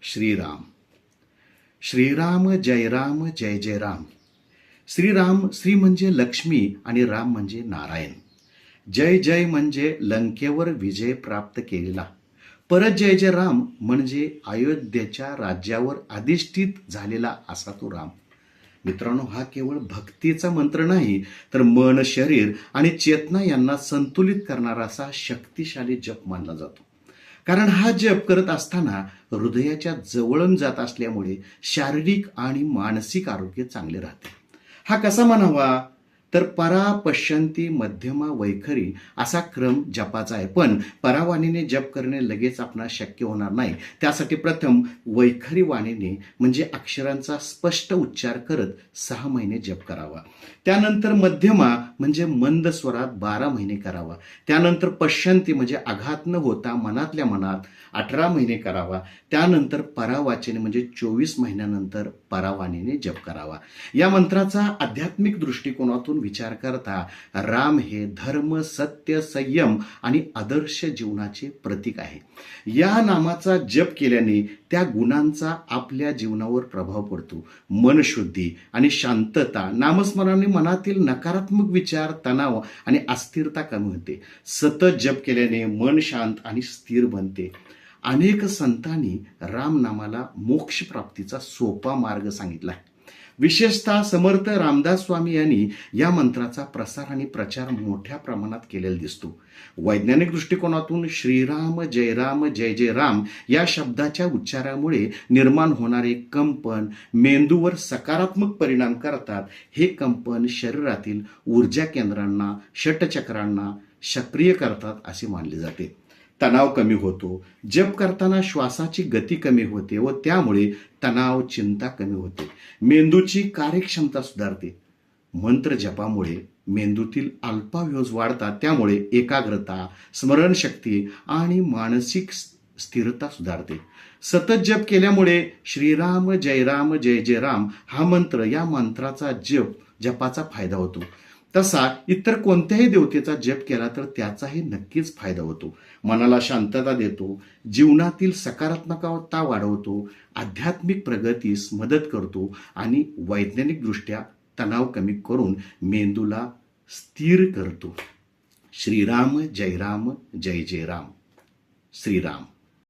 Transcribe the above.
श्रीराम. श्रीराम जय राम जय जय राम. श्रीराम, श्री म्हणजे लक्ष्मी आणि राम म्हणजे नारायण. जय जय म्हणजे लंकेवर विजय प्राप्त केलेला. परत जय जय राम म्हणजे अयोध्येच्या राज्यावर अधिष्ठित झालेला असा तो राम. मित्रांनो, हा केवळ भक्तीचा मंत्र नाही, तर मन, शरीर आणि चेतना यांना संतुलित करणारा असा शक्तिशाली जप मानला जातो. कारण हा जप करत असताना हृदयाच्या जवळून जात असल्यामुळे शारीरिक आणि मानसिक आरोग्य चांगले राहते. हा कसा म्हणावा, तर परा, पश्यंती, मध्यमा, वैखरी असा क्रम जपाचा आहे. पण परावाणीने जप करणे लगेच आपणास शक्य होणार नाही. त्यासाठी प्रथम वैखरी वाणीने म्हणजे अक्षरांचा स्पष्ट उच्चार करत 6 महिने जप करावा. त्यानंतर मध्यमा म्हणजे मंद स्वरात 12 महिने करावा. त्यानंतर पश्यंती म्हणजे आघात न होता मनातल्या मनात 18 महिने करावा. त्यानंतर परावाचने म्हणजे 24 महिन्यानंतर परावाणीने जप करावा. या मंत्राचा आध्यात्मिक दृष्टिकोनातून विचार करता राम हे धर्म, सत्य, संयम आणि आदर्श जीवनाचे प्रतीक आहे. या नामाचा जप केल्याने त्या गुणांचा आपल्या जीवनावर प्रभाव पडतो. मनशुद्धी आणि शांतता. नामस्मरणाने मनातील नकारात्मक विचार, तणाव आणि अस्थिरता कमी होते. सतत जप केल्याने मन शांत आणि स्थिर बनते. अनेक संतांनी रामनामाला मोक्ष प्राप्तीचा सोपा मार्ग सांगितला आहे. विशेषतः समर्थ रामदास स्वामी यांनी या मंत्राचा प्रसार आणि प्रचार मोठ्या प्रमाणात केलेला दिसतो. वैज्ञानिक दृष्टिकोनातून श्रीराम जय राम जय जय राम या शब्दाच्या उच्चारामुळे निर्माण होणारे कंपन मेंदूवर सकारात्मक परिणाम करतात. हे कंपन शरीरातील ऊर्जा केंद्रांना, षटचक्रांना सक्रिय करतात असे मानले जाते. तणाव कमी होतो. जप करताना श्वासाची गती कमी होते व त्यामुळे तणाव, चिंता कमी होते. मेंदूची कार्यक्षमता सुधारते. मंत्र जपामुळे मेंदूतील अल्पावयोज वाढतात. त्यामुळे एकाग्रता, स्मरणशक्ती आणि मानसिक स्थिरता सुधारते. सतत जप केल्यामुळे श्रीराम जय राम जय जय राम हा मंत्र, या मंत्राचा जपाचा फायदा होतो. तसा इतर कोणत्याही देवतेचा जप केला तर त्याचाही नक्कीच फायदा होतो. मनाला शांतता देतो, जीवनातील सकारात्मकता वाढवतो, आध्यात्मिक प्रगतीस मदत करतो आणि वैज्ञानिकदृष्ट्या तणाव कमी करून मेंदूला स्थिर करतो. श्रीराम जय राम जय जय राम. श्रीराम.